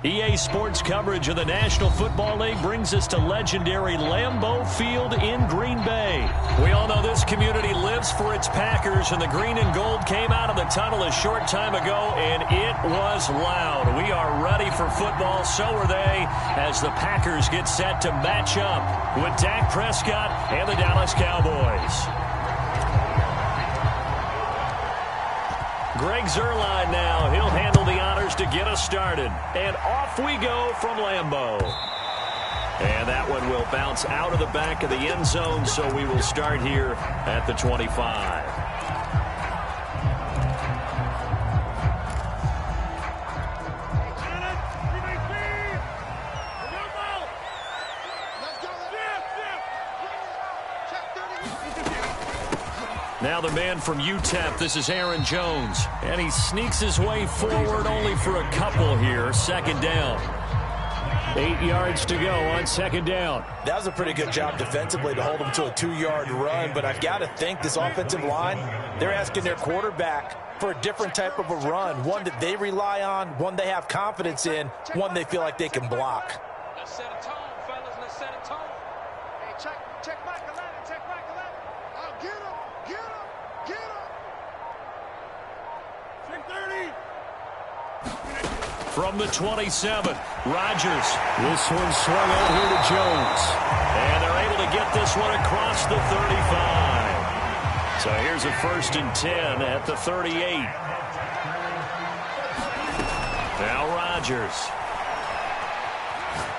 EA Sports coverage of the National Football League brings us to legendary Lambeau Field in Green Bay. We all know this community lives for its Packers, and the green and gold came out of the tunnel a short time ago, and it was loud. We are ready for football, so are they, as the Packers get set to match up with Dak Prescott and the Dallas Cowboys. Greg Zuerlein now. He'll handle the honors to get us started. And off we go from Lambeau. And that one will bounce out of the back of the end zone, so we will start here at the 25. Now the man from UTEP, this is Aaron Jones. And he sneaks his way forward only for a couple here. Second down. 8 yards to go on second down. That was a pretty good job defensively to hold him to a 2-yard run. But I've got to think this offensive line, they're asking their quarterback for a different type of a run. One that they rely on, one they have confidence in, one they feel like they can block. Let's set a tone, fellas. Let's set a tone. Hey, check Michael Allen. Check Michael Allen. Oh, get him. Get him! Get him! 30. From the 27, Rodgers. This one swung out here to Jones. And they're able to get this one across the 35. So here's a 1st and 10 at the 38. Now Rodgers.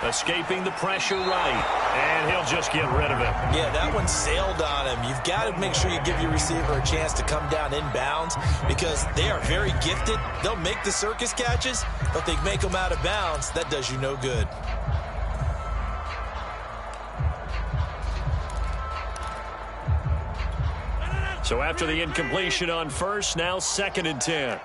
Escaping the pressure right. And he'll just get rid of it. Yeah, that one sailed on him. You've got to make sure you give your receiver a chance to come down inbounds because they are very gifted. They'll make the circus catches, but if they make them out of bounds, that does you no good. So after the incompletion on first, now 2nd and 10.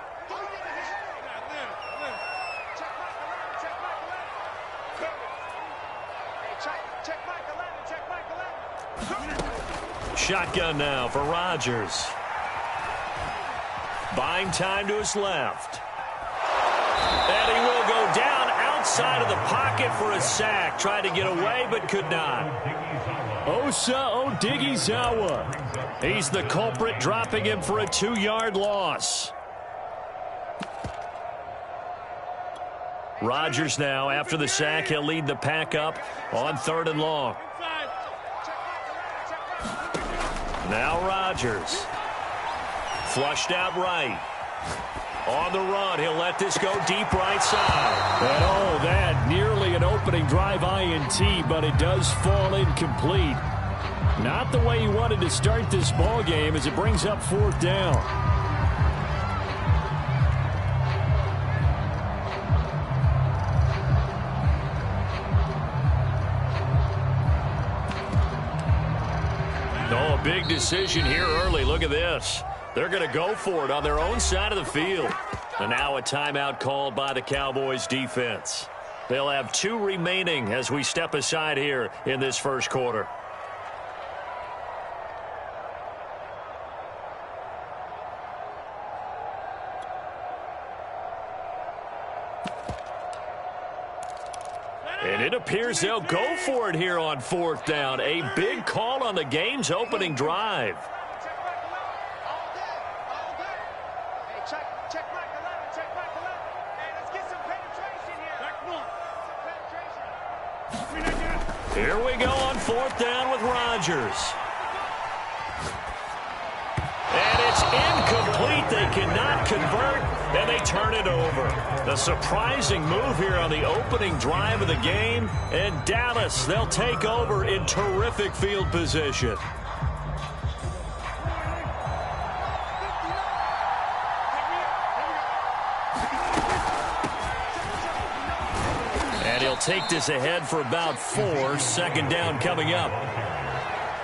Shotgun now for Rodgers. Buying time to his left. And he will go down outside of the pocket for a sack. Tried to get away, but could not. Osa Odighizuwa. He's the culprit, dropping him for a 2-yard loss. Rodgers now, after the sack, he'll lead the pack up on 3rd and long. Now Rodgers. Flushed out right. On the run, he'll let this go deep right side. And oh, that nearly an opening drive INT, but it does fall incomplete. Not the way he wanted to start this ball game as it brings up 4th down. Oh, a big decision here early. Look at this. They're going to go for it on their own side of the field. And now a timeout called by the Cowboys defense. They'll have 2 remaining as we step aside here in this first quarter. And it appears they'll go for it here on 4th down. A big call on the game's opening drive. Here we go on 4th down with Rodgers. And it's incomplete. They cannot convert, and they turn it over. The surprising move here on the opening drive of the game. And Dallas, they'll take over in terrific field position. And he'll take this ahead for about 4. 2nd down coming up.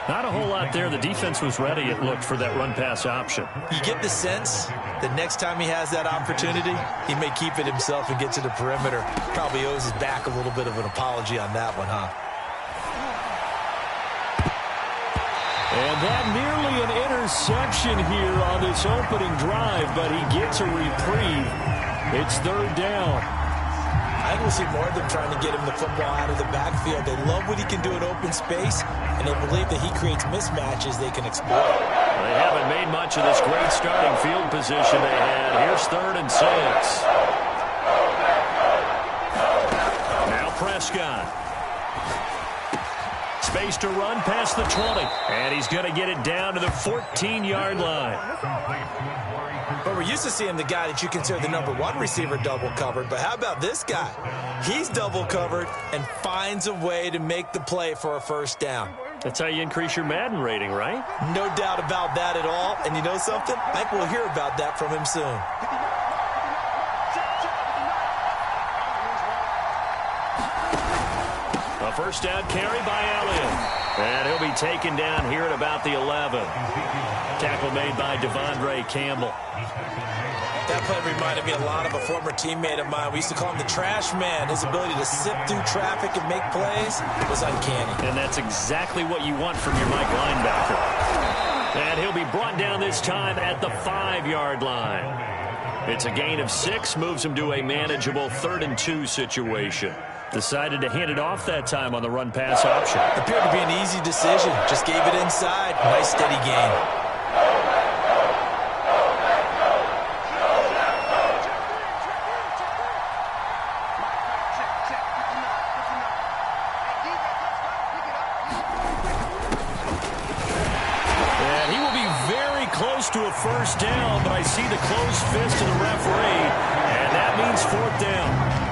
Not a whole lot there. The defense was ready, it looked, for that run-pass option. You get the sense that next time he has that opportunity, he may keep it himself and get to the perimeter. Probably owes his back a little bit of an apology on that one, huh? And that nearly an interception here on this opening drive, but he gets a reprieve. It's 3rd down. I think we'll see more of them trying to get him the football out of the backfield. They love what he can do in open space, and they believe that he creates mismatches they can exploit. They haven't made much of this great starting field position they had. Here's 3rd and 6. Now Prescott. Space to run past the 20. And he's going to get it down to the 14-yard line. But we're used to seeing the guy that you consider the #1 receiver double covered. But how about this guy? He's double covered and finds a way to make the play for a first down. That's how you increase your Madden rating, right? No doubt about that at all. And you know something? I think we'll hear about that from him soon. A first down carry by Elliott. And he'll be taken down here at about the 11. Tackle made by Devondre Campbell. That play reminded me a lot of a former teammate of mine. We used to call him the trash man. His ability to sift through traffic and make plays was uncanny. And that's exactly what you want from your Mike linebacker. And he'll be brought down this time at the 5-yard line. It's a gain of 6, moves him to a manageable 3rd and 2 situation. Decided to hand it off that time on the run-pass option. Appeared to be an easy decision. Just gave it inside. Nice steady gain. And he will be very close to a first down, but I see the closed fist of the referee, and that means 4th down.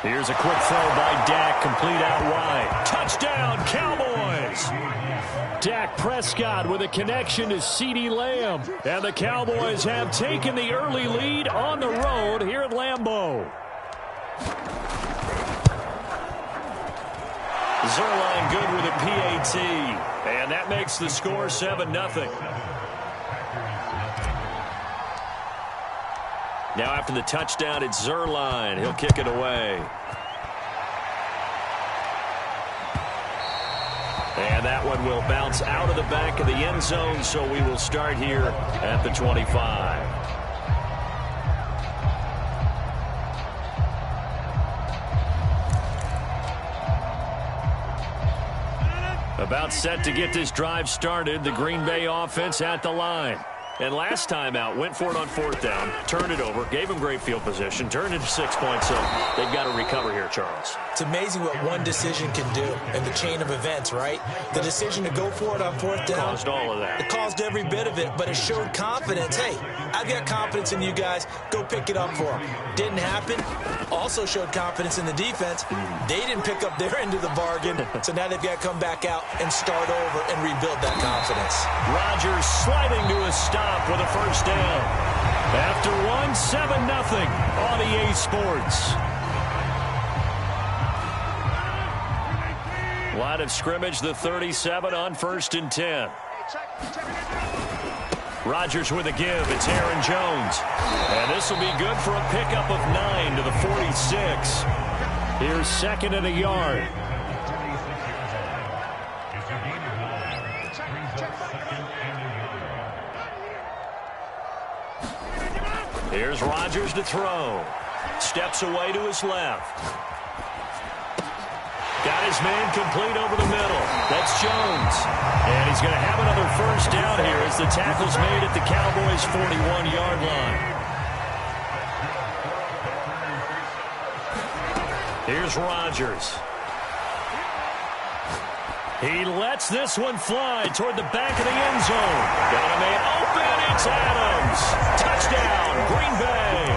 Here's a quick throw by Dak, complete out wide. Touchdown, Cowboys! Dak Prescott with a connection to CeeDee Lamb. And the Cowboys have taken the early lead on the road here at Lambeau. Zerline good with a PAT. And that makes the score 7-0. Now after the touchdown, it's Zerline. He'll kick it away. And that one will bounce out of the back of the end zone, so we will start here at the 25. About set to get this drive started, the Green Bay offense at the line. And last time out, went for it on 4th down, turned it over, gave them great field position, turned it to 6 points, so they've got to recover here, Charles. It's amazing what one decision can do in the chain of events, right? The decision to go for it on 4th down. Caused all of that. It caused every bit of it, but it showed confidence. Hey, I've got confidence in you guys. Go pick it up for them. Didn't happen. Also showed confidence in the defense. They didn't pick up their end of the bargain, so now they've got to come back out and start over and rebuild that confidence. Rodgers sliding to a stop with a first down. After one, 7-0 on EA Sports. Line of scrimmage, the 37 on 1st and 10. Rodgers with a give. It's Aaron Jones. And this will be good for a pickup of 9 to the 46. Here's 2nd and a yard. Here's Rodgers to throw. Steps away to his left. Got his man complete over the middle. That's Jones. And he's going to have another first down here as the tackle's made at the Cowboys' 41-yard line. Here's Rodgers. He lets this one fly toward the back of the end zone. Got a man open. It's Adams. Touchdown, Green Bay.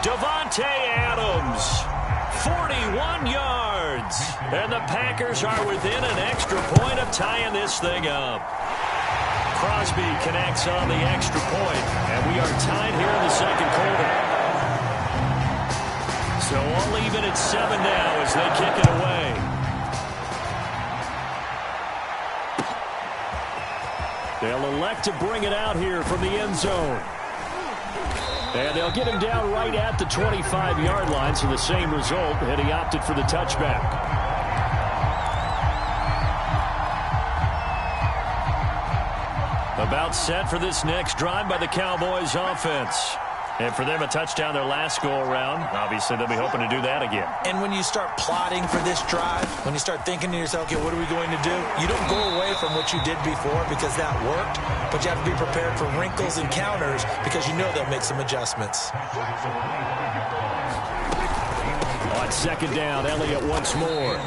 Davante Adams, 41 yards. And the Packers are within an extra point of tying this thing up. Crosby connects on the extra point, and we are tied here in the second quarter. So all even at 7 now as they kick it away. They'll elect to bring it out here from the end zone. And they'll get him down right at the 25-yard line, so the same result, and he opted for the touchback. About set for this next drive by the Cowboys offense. And for them, a touchdown their last go-around. Obviously, they'll be hoping to do that again. And when you start plotting for this drive, when you start thinking to yourself, okay, what are we going to do? You don't go away from what you did before because that worked, but you have to be prepared for wrinkles and counters because you know they'll make some adjustments. On second down, Elliott once more.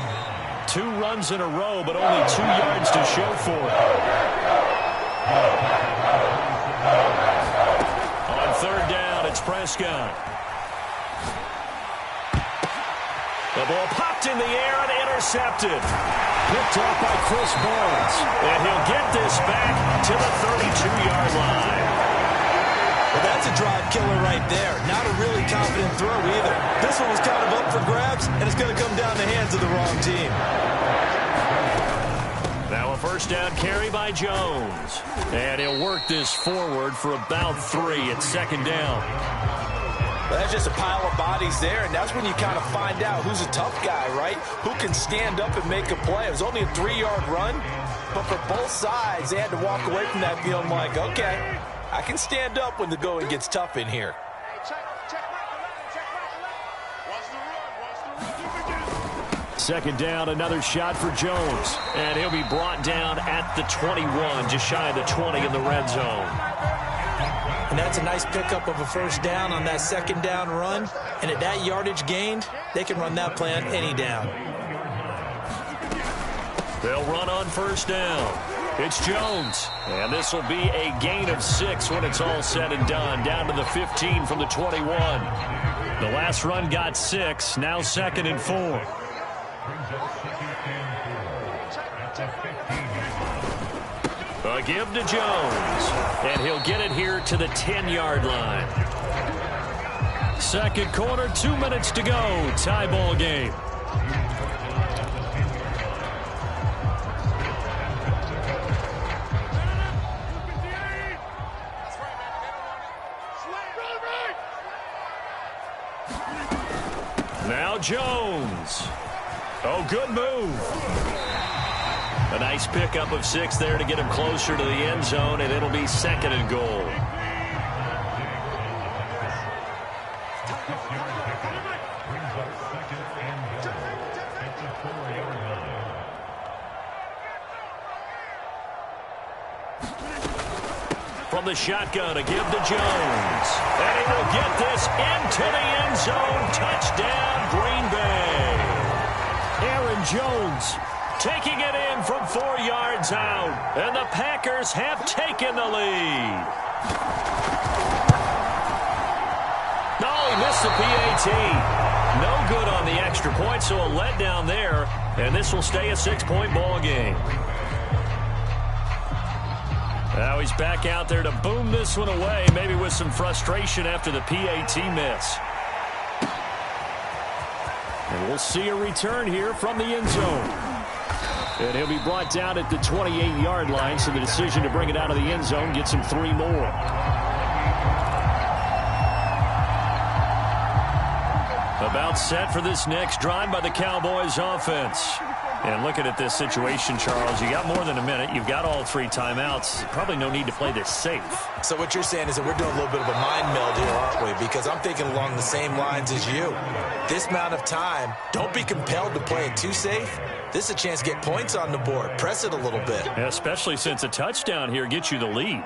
2 runs in a row, but only 2 yards to show for it. On third down, it's Prescott. The ball popped in the air and intercepted. Picked off by Chris Barnes. And he'll get this back to the 32-yard line. Well, that's a drive killer right there. Not a really confident throw either. This one was kind of up for grabs, and it's going to come down the hands of the wrong team. Now a first down carry by Jones. And he'll work this forward for about 3 at second down. Well, that's just a pile of bodies there, and that's when you kind of find out who's a tough guy, right? Who can stand up and make a play. It was only a 3-yard run, but for both sides, they had to walk away from that feeling like, okay, I can stand up when the going gets tough in here. Second down, another shot for Jones. And he'll be brought down at the 21, just shy of the 20 in the red zone. And that's a nice pickup of a first down on that second down run. And at that yardage gained, they can run that play on any down. They'll run on first down. It's Jones. And this will be a gain of 6 when it's all said and done. Down to the 15 from the 21. The last run got 6. Now 2nd and 4. A give to Jones. And he'll get it here to the 10-yard line. Second quarter, 2 minutes to go. Tie ball game. Now Jones. Oh, good move. A nice pickup of 6 there to get him closer to the end zone, and it'll be 2nd and goal. From the shotgun, a give to Jones. And he will get this into the end zone. Touchdown, Green Bay. Aaron Jones taking it in from 4 yards out. And the Packers have taken the lead. No, he missed the PAT. No good on the extra point, so a letdown there. And this will stay a 6-point ball game. Now he's back out there to boom this one away, maybe with some frustration after the PAT miss. And we'll see a return here from the end zone. And he'll be brought down at the 28-yard line, so the decision to bring it out of the end zone gets him 3 more. About set for this next drive by the Cowboys offense. And looking at this situation, Charles, you got more than a minute. You've got all 3 timeouts. Probably no need to play this safe. So what you're saying is that we're doing a little bit of a mind meld here, aren't we? Because I'm thinking along the same lines as you. This amount of time, don't be compelled to play it too safe. This is a chance to get points on the board. Press it a little bit. Yeah, especially since a touchdown here gets you the lead.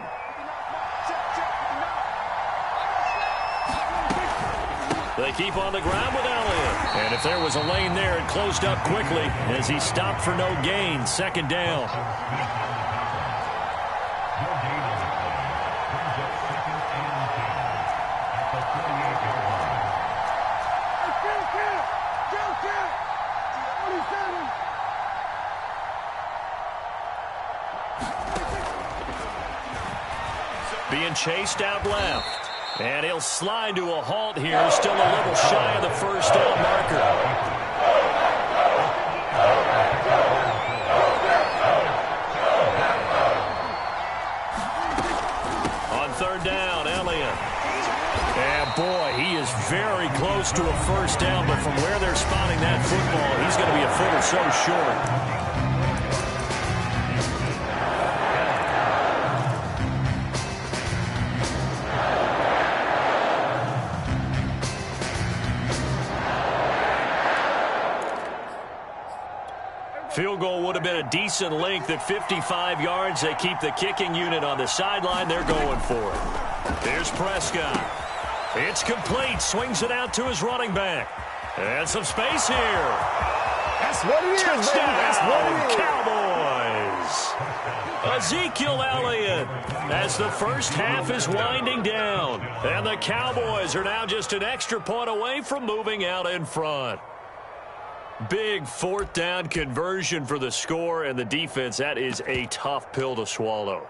They keep on the ground with Elliott. And if there was a lane there, it closed up quickly as he stopped for no gain. 2nd down. Being chased out left. And he'll slide to a halt here, still a little shy of the first down marker. On third down, Elliott. to a first down, but from where they're spotting that football, he's going to be a foot or so short. Field goal would have been a decent length at 55 yards. They keep the kicking unit on the sideline. They're going for it. Here's Prescott. It's complete. Swings it out to his running back. And some space here. That's what it is, Touchdown, baby. That's what it is. Cowboys. Ezekiel Elliott as the first half is winding down. And the Cowboys are now just an extra point away from moving out in front. Big fourth down conversion for the score, and the defense, that is a tough pill to swallow.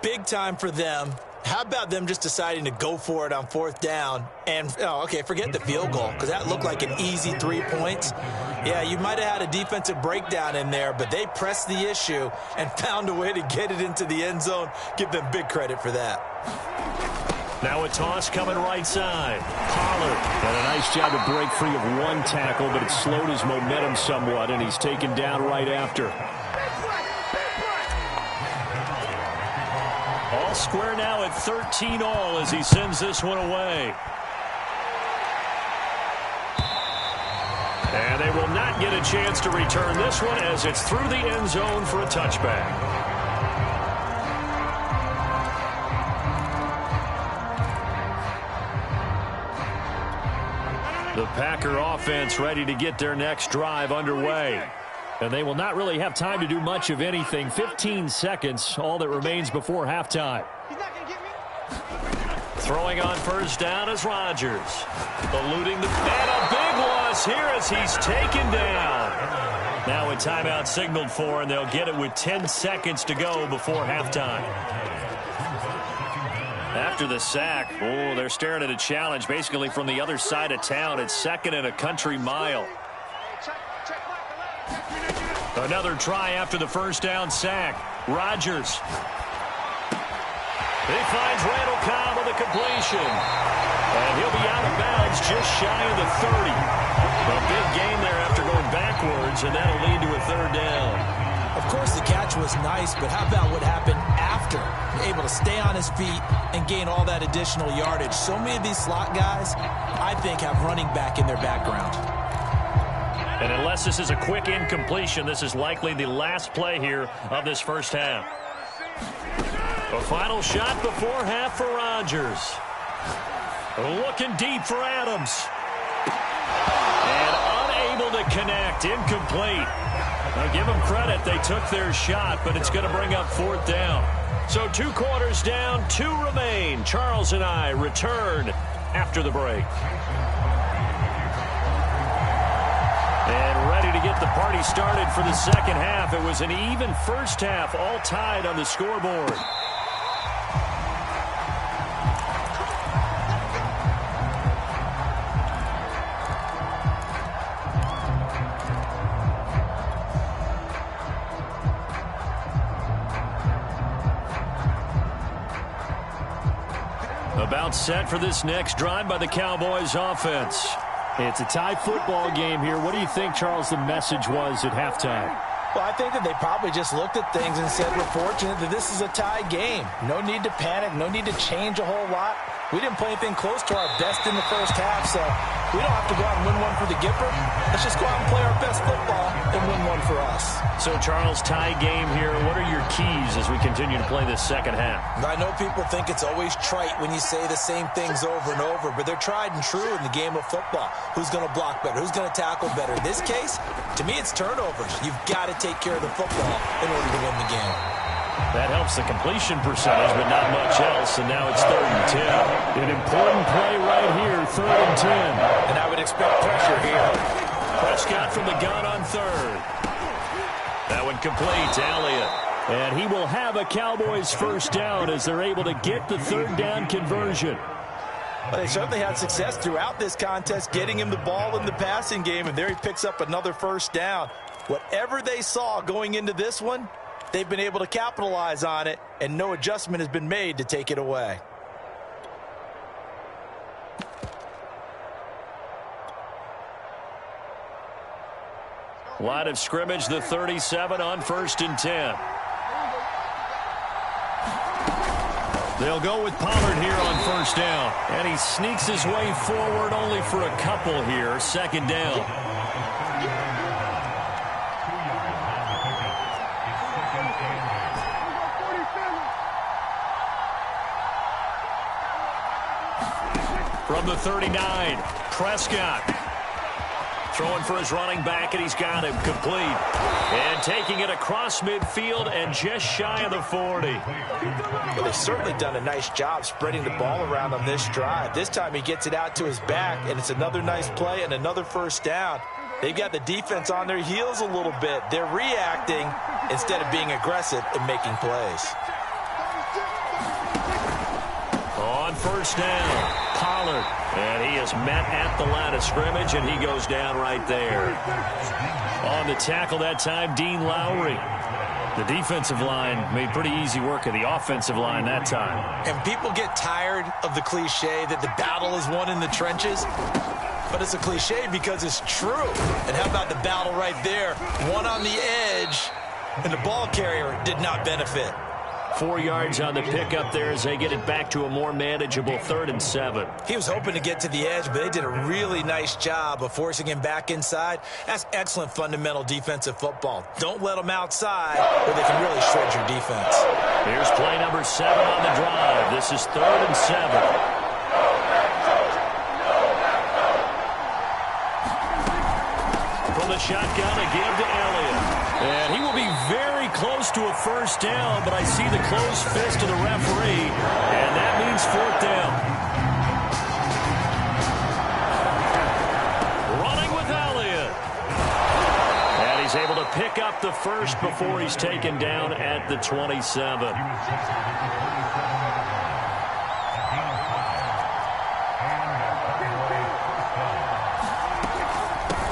Big time for them. How about them just deciding to go for it on fourth down? And, forget the field goal, because that looked like an easy 3 points. Yeah, you might have had a defensive breakdown in there, but they pressed the issue and found a way to get it into the end zone. Give them big credit for that. Now a toss coming right side. Pollard got a nice job to break free of one tackle, but it slowed his momentum somewhat, and he's taken down right after. All square now at 13 all as he sends this one away. And they will not get a chance to return this one as it's through the end zone for a touchback. The Packer offense ready to get their next drive underway. And they will not really have time to do much of anything. 15 seconds, all that remains before halftime. Throwing on first down is Rodgers. Eluding the... And a big loss here as he's taken down. Now a timeout signaled for, and they'll get it with 10 seconds to go before halftime. After the sack, they're staring at a challenge basically from the other side of town. It's second and a country mile. Another try after the first down sack. Rodgers. He finds Randall Cobb with a completion. And he'll be out of bounds just shy of the 30. A big gain there after going backwards, and that'll lead to a third down. Of course, the catch was nice, but how about what happened after? Able to stay on his feet and gain all that additional yardage. So many of these slot guys, I think, have running back in their background. And unless this is a quick incompletion, this is likely the last play here of this first half. A final shot before half for Rodgers. Looking deep for Adams. And unable to connect. Incomplete. Now give them credit. They took their shot, but it's going to bring up fourth down. So 2 quarters down, 2 remain. Charles and I return after the break. And ready to get the party started for the second half. It was an even first half, all tied on the scoreboard. About set for this next drive by the Cowboys offense. It's a tie football game here. What do you think, Charles, the message was at halftime? Well, I think that they probably just looked at things and said, we're fortunate that this is a tie game. No need to panic. No need to change a whole lot. We didn't play anything close to our best in the first half, so we don't have to go out and win one for the Gipper. Let's just go out and play our best football and win one for us. So, Charles, tie game here. What are your keys as we continue to play this second half? I know people think it's always trite when you say the same things over and over, but they're tried and true in the game of football. Who's going to block better? Who's going to tackle better? In this case, to me, it's turnovers. You've got to take care of the football in order to win the game. That helps the completion percentage, but not much else, and now it's 3rd and 10. An important play right here, 3rd and 10. And I would expect pressure here. Prescott from the gun on 3rd. That one complete to Elliott. And he will have a Cowboys first down as they're able to get the 3rd down conversion. Well, they certainly had success throughout this contest, getting him the ball in the passing game, and there he picks up another first down. Whatever they saw going into this one, they've been able to capitalize on it, and no adjustment has been made to take it away. Line of scrimmage, the 37 on 1st and 10. They'll go with Pollard here on 1st down. And he sneaks his way forward only for a couple here. 2nd down. From the 39, Prescott. Throwing for his running back, and he's got him complete. And taking it across midfield and just shy of the 40. Well, they've certainly done a nice job spreading the ball around on this drive. This time he gets it out to his back, and it's another nice play and another 1st down. They've got the defense on their heels a little bit. They're reacting instead of being aggressive and making plays. On 1st down, Pollard. And he is met at the line of scrimmage, and he goes down right there. On the tackle that time, Dean Lowry. The defensive line made pretty easy work of the offensive line that time. And people get tired of the cliche that the battle is won in the trenches. But it's a cliche because it's true. And how about the battle right there? One on the edge, and the ball carrier did not benefit. 4 yards on the pickup there as they get it back to a more manageable 3rd and 7. He was hoping to get to the edge, but they did a really nice job of forcing him back inside. That's excellent fundamental defensive football. Don't let them outside where they can really shred your defense. Here's play number 7 on the drive. This is 3rd and 7. From the shotgun, a give to Elliott. And he will be very close to a 1st down, but I see the closed fist of the referee, and that means 4th down. Running with Elliott. And he's able to pick up the 1st before he's taken down at the 27.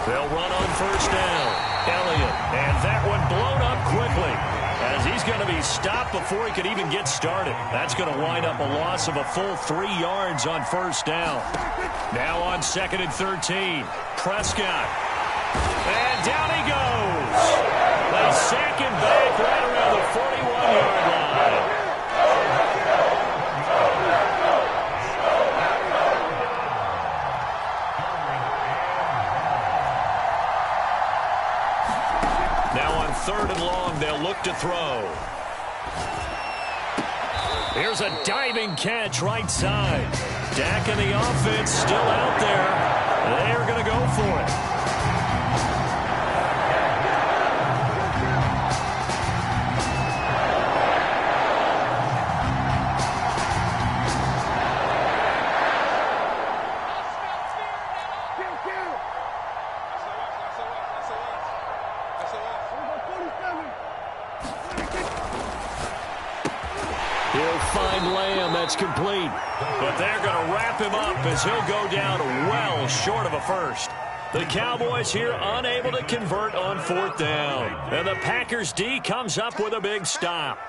They'll run on 1st down. Elliott, and that one blown up quickly as he's going to be stopped before he could even get started. That's going to wind up a loss of a full 3 yards on 1st down. Now on 2nd and 13, Prescott. And down he goes. They sack him back right around the 41-yard line. Now on 3rd and long, they'll look to throw. Here's a diving catch right side. Dak and the offense still out there. They are going to go for it. He'll find Lamb. That's complete. But they're going to wrap him up as he'll go down well short of a 1st. The Cowboys here unable to convert on 4th down. And the Packers D comes up with a big stop.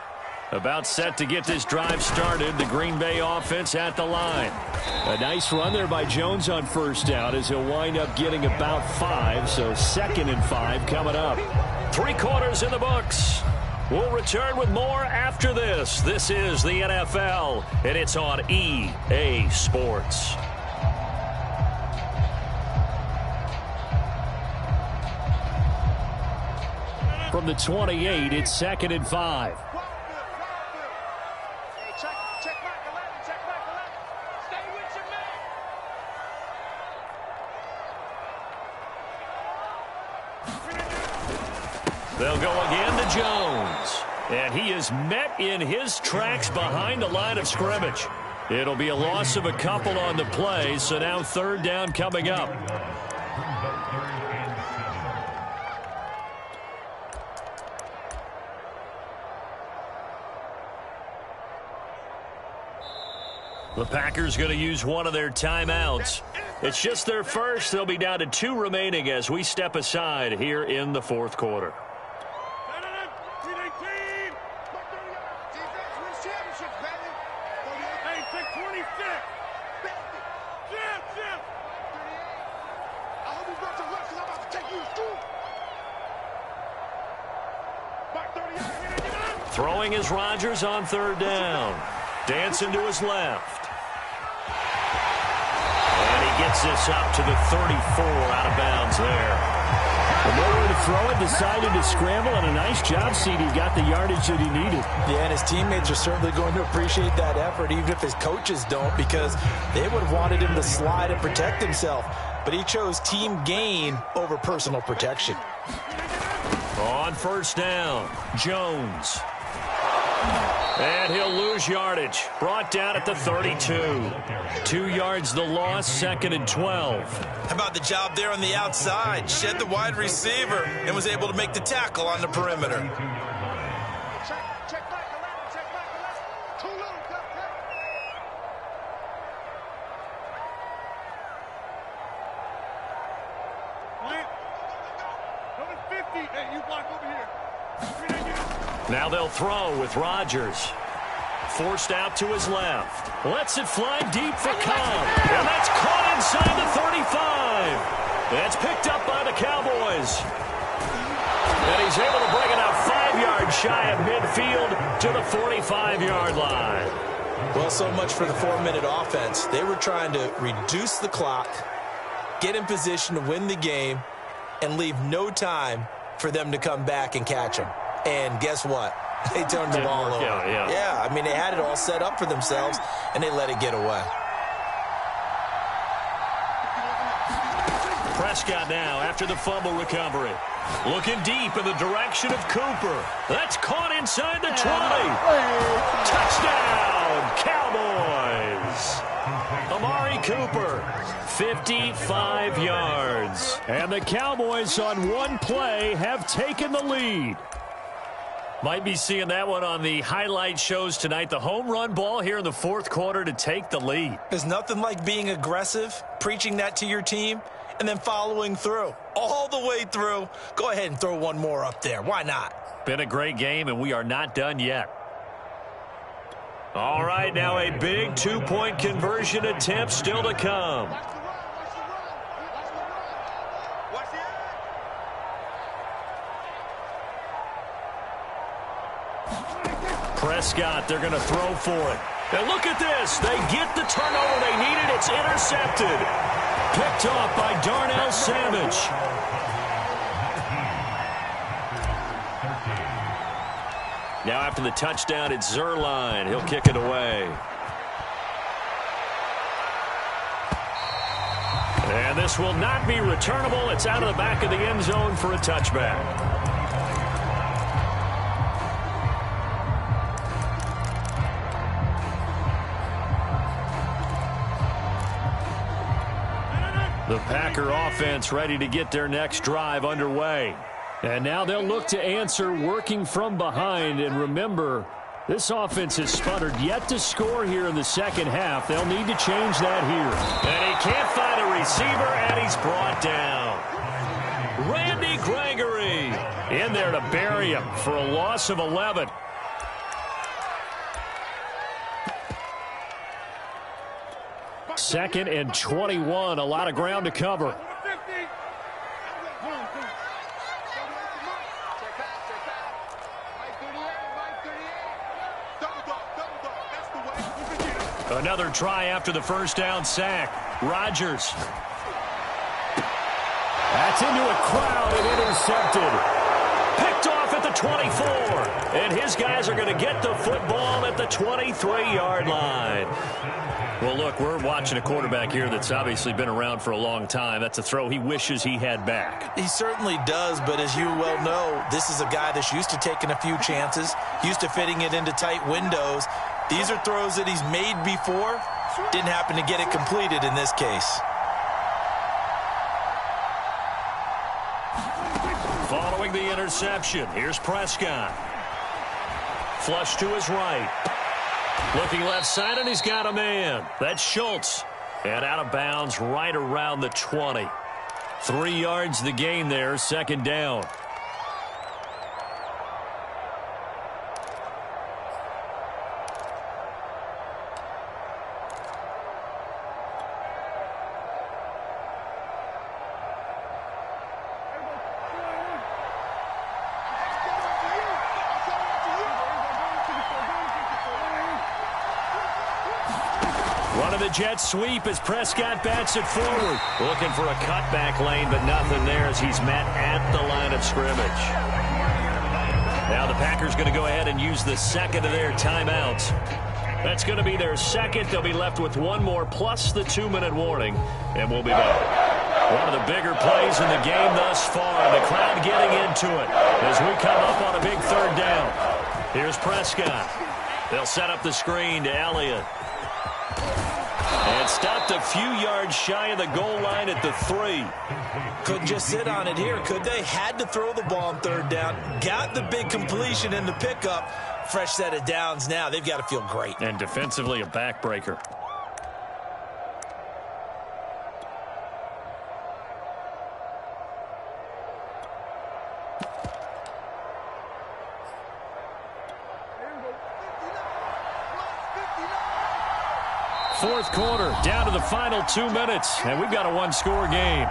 About set to get this drive started. The Green Bay offense at the line. A nice run there by Jones on 1st down as he'll wind up getting about 5. So 2nd and 5 coming up. 3 quarters in the books. We'll return with more after this. This is the NFL, and it's on EA Sports. From the 28, it's 2nd and 5. They'll go again to Jones. And he is met in his tracks behind the line of scrimmage. It'll be a loss of a couple on the play, so now 3rd down coming up. The Packers going to use one of their timeouts. It's just their first. They'll be down to 2 remaining as we step aside here in the 4th quarter. Throwing is Rodgers on third down. Dancing to his left. And he gets this up to the 34, out of bounds there. Well, nowhere to throw it, decided to scramble, and a nice job, CD. Got the yardage that he needed. Yeah, and his teammates are certainly going to appreciate that effort, even if his coaches don't, because they would have wanted him to slide and protect himself. But he chose team gain over personal protection. On first down, Jones. And he'll lose yardage. Brought down at the 32. 2 yards the loss, 2nd and 12. How about the job there on the outside? Shed the wide receiver and was able to make the tackle on the perimeter. Check back 11, check back 11. Too little, cut. Number 50, hey, you block over here. Now they'll throw with Rodgers. Forced out to his left. Lets it fly deep for Cobb. And that's caught inside the 35. That's picked up by the Cowboys. And he's able to bring it out 5 yards shy of midfield to the 45-yard line. Well, so much for the 4-minute offense. They were trying to reduce the clock, get in position to win the game, and leave no time for them to come back and catch them. And guess what? They turned the ball over. Yeah, I mean, they had it all set up for themselves, and they let it get away. Prescott now after the fumble recovery. Looking deep in the direction of Cooper. That's caught inside the 20. Touchdown, Cowboys. Amari Cooper, 55 yards. And the Cowboys on one play have taken the lead. Might be seeing that one on the highlight shows tonight. The home run ball here in the fourth quarter to take the lead. There's nothing like being aggressive, preaching that to your team, and then following through. All the way through. Go ahead and throw one more up there. Why not? Been a great game, and we are not done yet. All right, now a big 2-point conversion attempt still to come. Prescott, they're going to throw for it. And look at this. They get the turnover they needed. It's intercepted. Picked off by Darnell Savage. Now after the touchdown, it's Zerline. He'll kick it away. And this will not be returnable. It's out of the back of the end zone for a touchback. The Packer offense ready to get their next drive underway. And now they'll look to answer working from behind. And remember, this offense has sputtered yet to score here in the second half. They'll need to change that here. And he can't find a receiver, and he's brought down. Randy Gregory in there to bury him for a loss of 11. Second and 21, a lot of ground to cover. Another try after the first down sack. Rodgers. That's into a crowd and intercepted. Picked off at the 24. And his guys are going to get the football at the 23-yard line. Well, look, we're watching a quarterback here that's obviously been around for a long time. That's a throw he wishes he had back. He certainly does, but as you well know, this is a guy that's used to taking a few chances, used to fitting it into tight windows. These are throws that he's made before. Didn't happen to get it completed in this case. Following the interception, here's Prescott. Flush to his right. Looking left side, and he's got a man. That's Schultz. And out of bounds right around the 20. 3 yards the gain there, second down. the jet sweep as Prescott bats it forward. Looking for a cutback lane, but nothing there as he's met at the line of scrimmage. Now the Packers going to go ahead and use the second of their timeouts. That's going to be their second. They'll be left with one more plus the 2-minute warning, and we'll be back. One of the bigger plays in the game thus far. The crowd getting into it as we come up on a big third down. Here's Prescott. They'll set up the screen to Elliott. And stopped a few yards shy of the goal line at the 3. Couldn't just sit on it here, could they? Had to throw the ball on third down. Got the big completion in the pickup. Fresh set of downs now. They've got to feel great. And defensively a backbreaker. Fourth quarter, down to the final 2 minutes, and we've got a one-score game.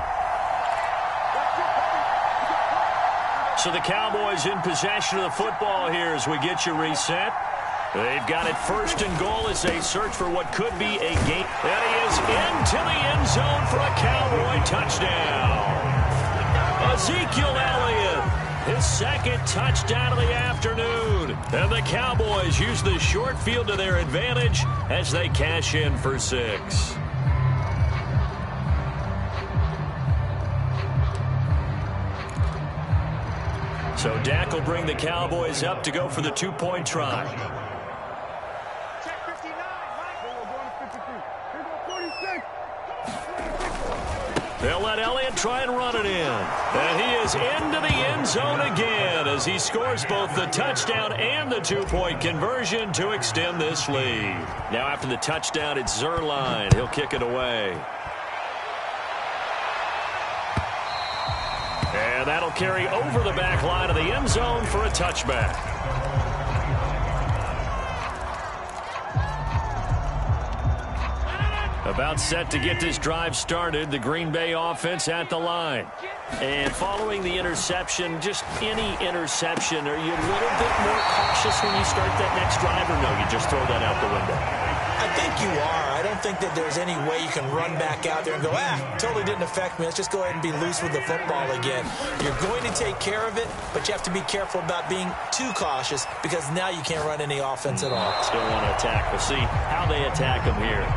So the Cowboys in possession of the football here as we get you reset. They've got it first and goal as they search for what could be a game. And he is into the end zone for a Cowboy touchdown. Ezekiel Elliott, his second touchdown of the afternoon. And the Cowboys use the short field to their advantage as they cash in for 6. So Dak will bring the Cowboys up to go for the 2-point try. Check 59, They'll let Elliott try and run it in. And he is into the end zone again as he scores both the touchdown and the 2-point conversion to extend this lead. Now after the touchdown, it's Zerline. He'll kick it away. And that'll carry over the back line of the end zone for a touchback. About set to get this drive started, the Green Bay offense at the line. And following the interception, just any interception, are you a little bit more cautious when you start that next drive, or no, you just throw that out the window? I think you are. I don't think that there's any way you can run back out there and go, totally didn't affect me. Let's just go ahead and be loose with the football again. You're going to take care of it, but you have to be careful about being too cautious because now you can't run any offense at all. Still want to attack. We'll see how they attack them here.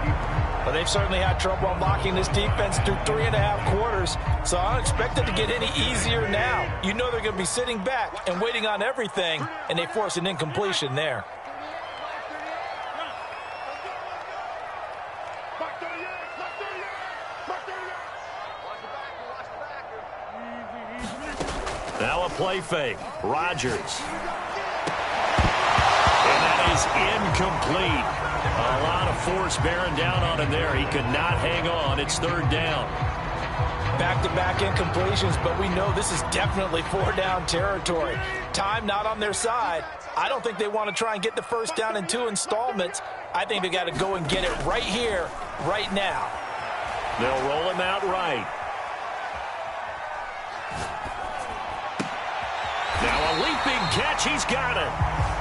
Well, they've certainly had trouble unlocking this defense through 3.5 quarters, so I don't expect it to get any easier now. You know they're going to be sitting back and waiting on everything, and they force an incompletion there. Now a play fake. Rodgers. And that is incomplete. A lot of force bearing down on him there. He could not hang on. It's third down. Back-to-back incompletions, but we know this is definitely 4-down territory. Time not on their side. I don't think they want to try and get the first down in 2 installments. I think they got to go and get it right here, right now. They'll roll him out right. Now a leaping catch. He's got it.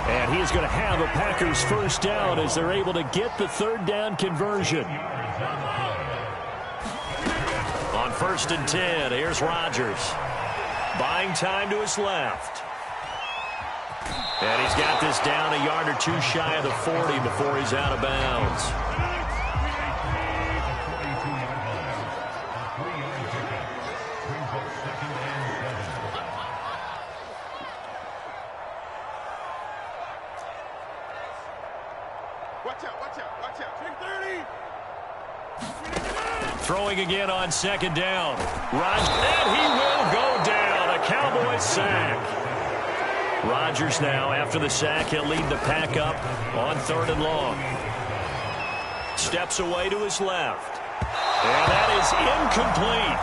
And he's going to have a Packers first down as they're able to get the third down conversion. On 1st and 10, here's Rodgers. Buying time to his left. And he's got this down a yard or two shy of the 40 before he's out of bounds. Throwing again on 2nd down. And he will go down. A Cowboys sack. Rodgers now, after the sack, he'll lead the pack up on 3rd and long. Steps away to his left. And that is incomplete.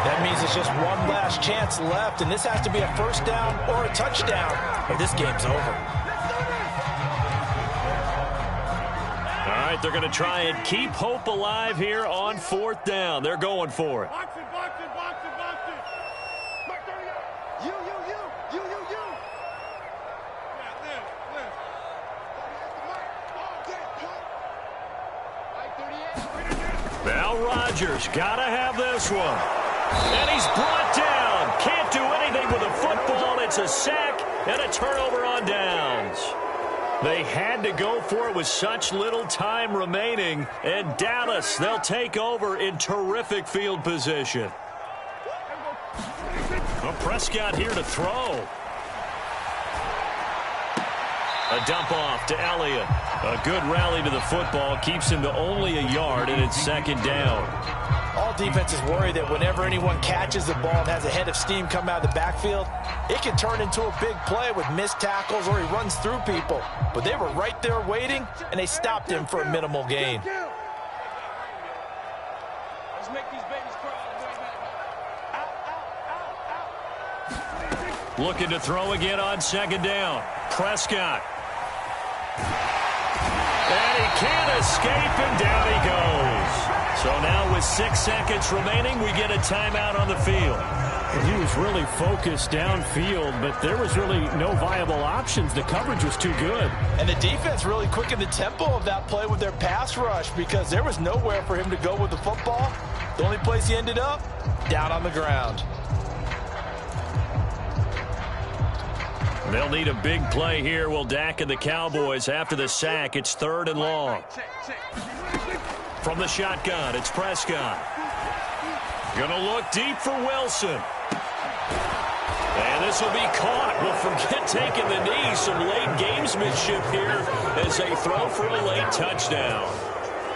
That means it's just one last chance left, and this has to be a first down or a touchdown, or this game's over. All right, they're going to try and keep hope alive here on 4th down. They're going for it. Box it, box it, box it, box it. Mark 30 out. You. Yeah, live. 30 at the mark. Oh, get it, pull. Right, 38. Chargers gotta have this one. And he's brought down. Can't do anything with the football. It's a sack and a turnover on downs. They had to go for it with such little time remaining. And Dallas, they'll take over in terrific field position. Well, Prescott here to throw. A dump off to Elliott. A good rally to the football. Keeps him to only a yard, and it's second down. All defenses worry that whenever anyone catches the ball and has a head of steam come out of the backfield, it can turn into a big play with missed tackles or he runs through people. But they were right there waiting, and they stopped him for a minimal gain. Let's make these babies cry. Looking to throw again on second down. Prescott. And he can't escape, and down he goes. So now with 6 seconds remaining, we get a timeout on the field. He was really focused downfield, but there was really no viable options. The coverage was too good. And the defense really quickened the tempo of that play with their pass rush because there was nowhere for him to go with the football. The only place he ended up, down on the ground. They'll need a big play here. Will Dak and the Cowboys after the sack. It's 3rd and long. From the shotgun, it's Prescott. Gonna look deep for Wilson. And this will be caught. Well, forget taking the knee. Some late gamesmanship here as they throw for a late touchdown.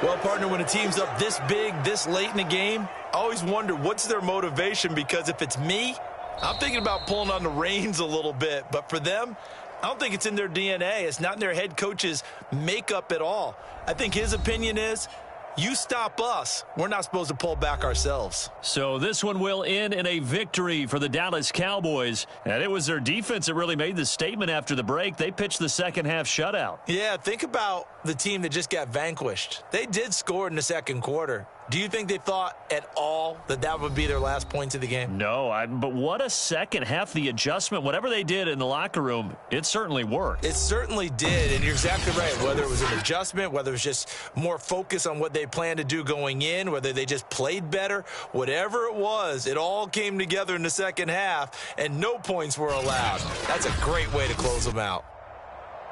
Well, partner, when a team's up this big, this late in the game, I always wonder what's their motivation, because if it's me, I'm thinking about pulling on the reins a little bit. But for them, I don't think it's in their DNA. It's not in their head coach's makeup at all. I think his opinion is, you stop us, we're not supposed to pull back ourselves. So this one will end in a victory for the Dallas Cowboys. And it was their defense that really made the statement after the break. They pitched the second half shutout. Yeah, think about the team that just got vanquished. They did score in the second quarter. Do you think they thought at all that that would be their last points of the game? No, but what a second half. The adjustment, whatever they did in the locker room, it certainly worked. It certainly did, and you're exactly right. Whether it was an adjustment, whether it was just more focus on what they planned to do going in, whether they just played better, whatever it was, it all came together in the second half, and no points were allowed. That's a great way to close them out.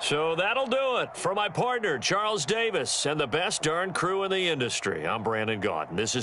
So that'll do it for my partner, Charles Davis, and the best darn crew in the industry. I'm Brandon Gaudin. This is